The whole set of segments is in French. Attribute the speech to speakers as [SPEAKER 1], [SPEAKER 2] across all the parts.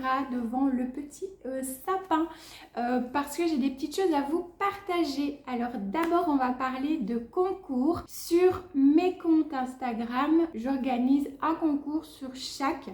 [SPEAKER 1] caméra devant le petit sapin parce que j'ai des petites choses à vous partager. Alors d'abord on va parler de concours sur mes comptes Instagram. J'organise un concours sur chaque.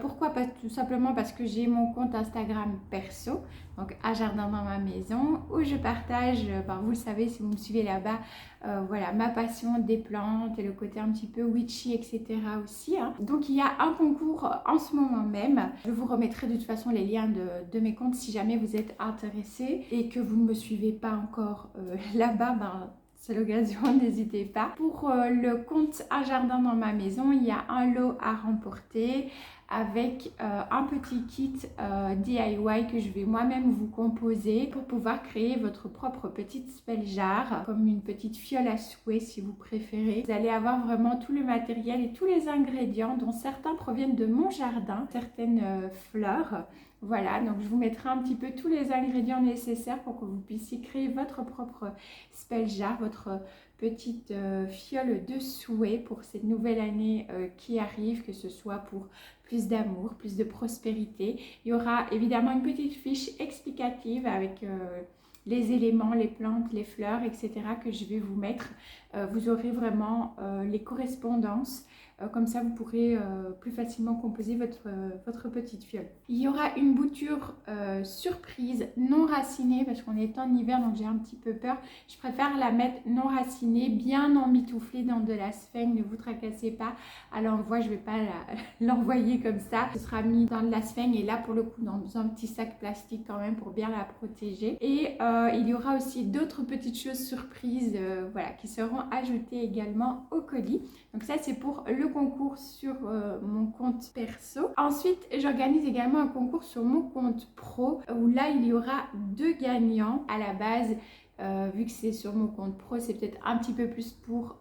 [SPEAKER 1] Pourquoi? Tout simplement parce que j'ai mon compte Instagram perso, donc à Jardin dans ma maison, où je partage, vous le savez si vous me suivez là-bas, voilà, ma passion des plantes et le côté un petit peu witchy, etc. aussi. Hein. Donc il y a un concours en ce moment même. Je vous remettrai de toute façon les liens de mes comptes si jamais vous êtes intéressés et que vous ne me suivez pas encore là-bas. C'est l'occasion, n'hésitez pas. Pour le compte Un jardin dans ma maison, il y a un lot à remporter avec un petit kit DIY que je vais moi-même vous composer pour pouvoir créer votre propre petite spell jar, comme une petite fiole à souhait si vous préférez. Vous allez avoir vraiment tout le matériel et tous les ingrédients dont certains proviennent de mon jardin, certaines fleurs. Voilà, donc je vous mettrai un petit peu tous les ingrédients nécessaires pour que vous puissiez créer votre propre spell jar, votre petite fiole de souhait pour cette nouvelle année qui arrive, que ce soit pour plus d'amour, plus de prospérité. Il y aura évidemment une petite fiche explicative avec les éléments, les plantes, les fleurs, etc. que je vais vous mettre. Vous aurez vraiment les correspondances. Comme ça, vous pourrez plus facilement composer votre petite fiole. Il y aura une bouture surprise non racinée parce qu'on est en hiver, donc j'ai un petit peu peur. Je préfère la mettre non racinée, bien emmitouflée dans de la sphène. Ne vous tracassez pas à l'envoi, je ne vais pas l'envoyer comme ça. Ce sera mis dans de la sphène et là, pour le coup, dans un petit sac plastique quand même pour bien la protéger. Et il y aura aussi d'autres petites choses surprises voilà, qui seront ajoutées également au colis. Donc ça, c'est pour le concours sur mon compte perso. Ensuite, j'organise également un concours sur mon compte pro où là, il y aura 2 gagnants. À la base, vu que c'est sur mon compte pro, c'est peut-être un petit peu plus pour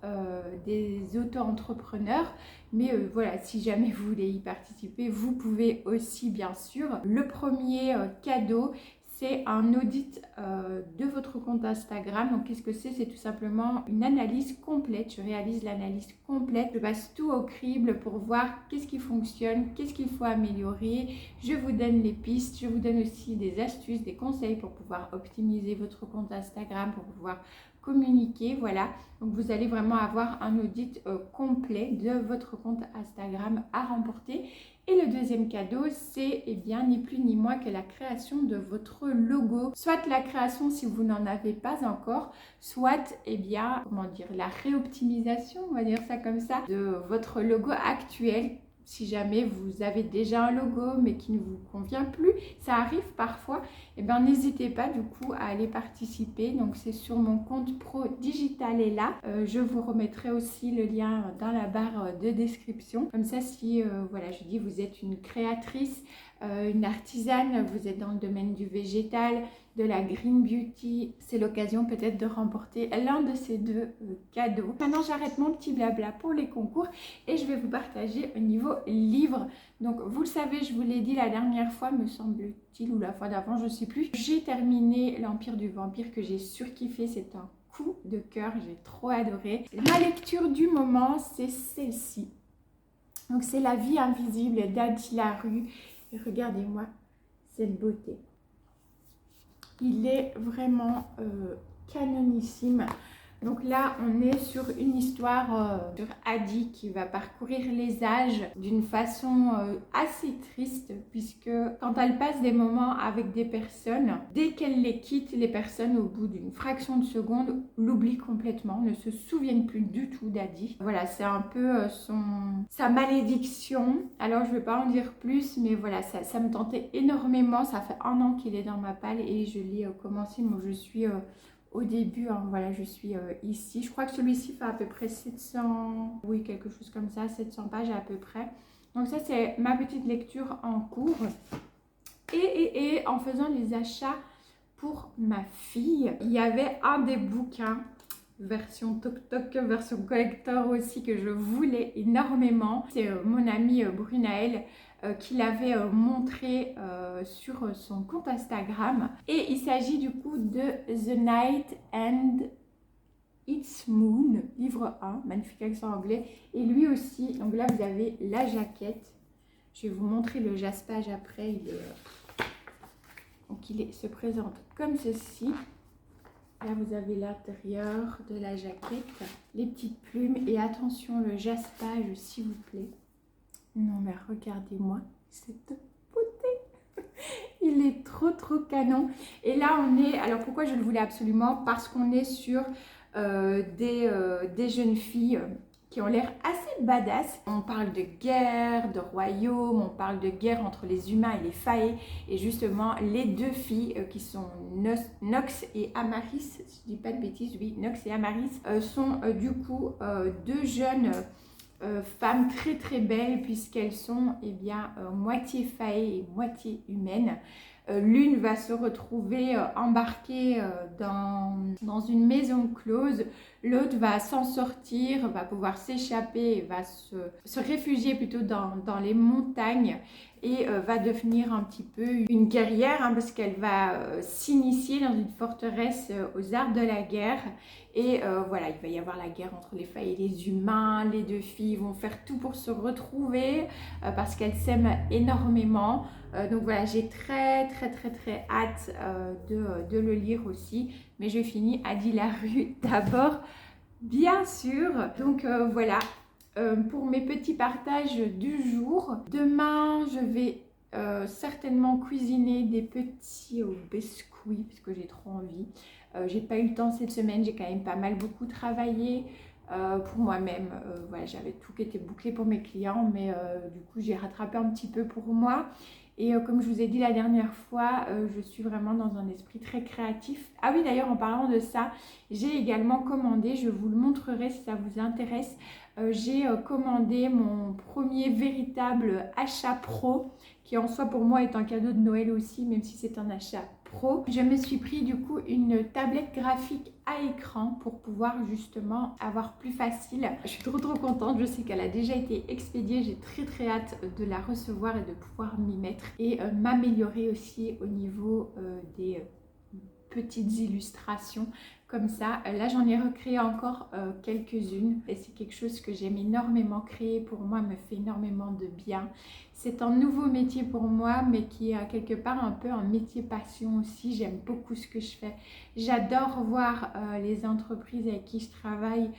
[SPEAKER 1] des auto-entrepreneurs. Mais voilà, si jamais vous voulez y participer, vous pouvez aussi, bien sûr. Le premier cadeau, c'est un audit de votre compte Instagram. Donc qu'est-ce que c'est? C'est tout simplement une analyse complète. Je réalise l'analyse complète. Je passe tout au crible pour voir qu'est-ce qui fonctionne, qu'est-ce qu'il faut améliorer. Je vous donne les pistes. Je vous donne aussi des astuces, des conseils pour pouvoir optimiser votre compte Instagram, pour pouvoir communiquer. Voilà. Donc vous allez vraiment avoir un audit complet de votre compte Instagram à remporter. Et le deuxième cadeau, c'est ni plus ni moins que la création de votre logo. Soit la création si vous n'en avez pas encore, soit la réoptimisation, on va dire ça comme ça, de votre logo actuel. Si jamais vous avez déjà un logo mais qui ne vous convient plus, ça arrive parfois, n'hésitez pas du coup à aller participer. Donc c'est sur mon compte pro Digital est là. Je vous remettrai aussi le lien dans la barre de description. Comme ça, si vous êtes une créatrice, une artisane, vous êtes dans le domaine du végétal, de la green beauty, c'est l'occasion peut-être de remporter l'un de ces 2 cadeaux. Maintenant, j'arrête mon petit blabla pour les concours et je vais vous partager au niveau livre. Donc, vous le savez, je vous l'ai dit la dernière fois, me semble-t-il, ou la fois d'avant, je ne sais plus. J'ai terminé l'Empire du Vampire que j'ai surkiffé, c'est un coup de cœur, j'ai trop adoré. Ma lecture du moment, c'est celle-ci. Donc, c'est La vie invisible d'Adi Larue. Et regardez-moi cette beauté. Il est vraiment canonissime. Donc là, on est sur une histoire sur Adi qui va parcourir les âges d'une façon assez triste, puisque quand elle passe des moments avec des personnes, dès qu'elle les quitte, les personnes au bout d'une fraction de seconde l'oublient complètement, ne se souviennent plus du tout d'Adi. Voilà, c'est un peu sa malédiction. Alors je ne vais pas en dire plus, mais voilà, ça me tentait énormément. Ça fait 1 an qu'il est dans ma palle et je l'ai commencé. Moi, je suis au début, hein, voilà, je suis ici. Je crois que celui-ci fait à peu près 700, oui, quelque chose comme ça, 700 pages à peu près. Donc ça, c'est ma petite lecture en cours. Et en faisant les achats pour ma fille, il y avait un des bouquins, version Tok, version collector aussi, que je voulais énormément. C'est mon amie Brunaël qui l'avait montré sur son compte Instagram. Et il s'agit du coup de The Night and Its Moon, livre 1, magnifique accent anglais. Et lui aussi, donc là vous avez la jaquette. Je vais vous montrer le jaspage après. Donc il se présente comme ceci. Là vous avez l'intérieur de la jaquette, les petites plumes et attention le jaspage s'il vous plaît. Non mais regardez-moi cette beauté. Il est trop canon. Et là on est, alors pourquoi je le voulais absolument? Parce qu'on est sur des jeunes filles qui ont l'air assez badass. On parle de guerre, de royaume, on parle de guerre entre les humains et les fae. Et justement, les deux filles qui sont Nox et Amaris, si je dis pas de bêtises, oui, Nox et Amaris, sont du coup deux jeunes femmes très belles puisqu'elles sont moitié fae et moitié humaines. L'une va se retrouver embarquée dans une maison close, l'autre va s'en sortir, va pouvoir s'échapper, va se réfugier plutôt dans les montagnes et va devenir un petit peu une guerrière parce qu'elle va s'initier dans une forteresse aux arts de la guerre. Et voilà, il va y avoir la guerre entre les fae et les humains. Les deux filles vont faire tout pour se retrouver parce qu'elles s'aiment énormément. Donc voilà, j'ai très hâte de le lire aussi. Mais je finis Adi Larue d'abord, bien sûr. Donc voilà, pour mes petits partages du jour. Demain, je vais certainement cuisiner des petits biscuits parce que j'ai trop envie. J'ai pas eu le temps cette semaine, j'ai quand même beaucoup travaillé pour moi-même. Voilà, j'avais tout qui était bouclé pour mes clients, mais du coup j'ai rattrapé un petit peu pour moi. Et comme je vous ai dit la dernière fois, je suis vraiment dans un esprit très créatif. Ah oui, d'ailleurs, en parlant de ça, j'ai également commandé, je vous le montrerai si ça vous intéresse, j'ai commandé mon premier véritable achat pro, qui en soi pour moi est un cadeau de Noël aussi, même si c'est un achat pro. Je me suis pris du coup une tablette graphique à écran pour pouvoir justement avoir plus facile. Je suis trop contente, je sais qu'elle a déjà été expédiée, j'ai très hâte de la recevoir et de pouvoir m'y mettre et m'améliorer aussi au niveau des petites illustrations comme ça. Là j'en ai recréé encore quelques-unes et c'est quelque chose que j'aime énormément créer. Pour moi, me fait énormément de bien. C'est un nouveau métier pour moi, mais qui est quelque part un peu un métier passion aussi. J'aime beaucoup ce que je fais. J'adore voir les entreprises avec qui je travaille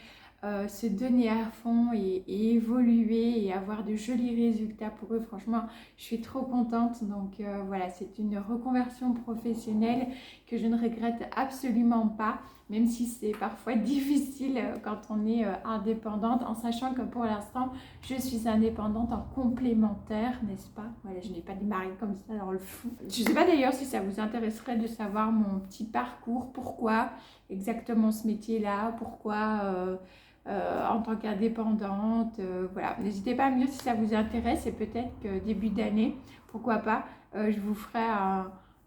[SPEAKER 1] se donner à fond et évoluer et avoir de jolis résultats pour eux. Franchement, je suis trop contente. Donc voilà, c'est une reconversion professionnelle que je ne regrette absolument pas, même si c'est parfois difficile quand on est indépendante, en sachant que pour l'instant, je suis indépendante en complémentaire, n'est-ce pas? Voilà, je n'ai pas démarré comme ça dans le fou. Je ne sais pas d'ailleurs si ça vous intéresserait de savoir mon petit parcours, pourquoi exactement ce métier-là, pourquoi en tant qu'indépendante, voilà. N'hésitez pas à me dire si ça vous intéresse et peut-être que début d'année, pourquoi pas, je vous ferai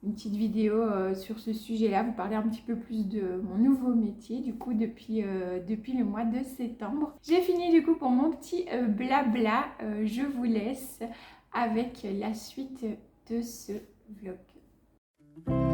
[SPEAKER 1] une petite vidéo sur ce sujet-là, vous parler un petit peu plus de mon nouveau métier, du coup, depuis le mois de septembre. J'ai fini du coup pour mon petit blabla. Je vous laisse avec la suite de ce vlog.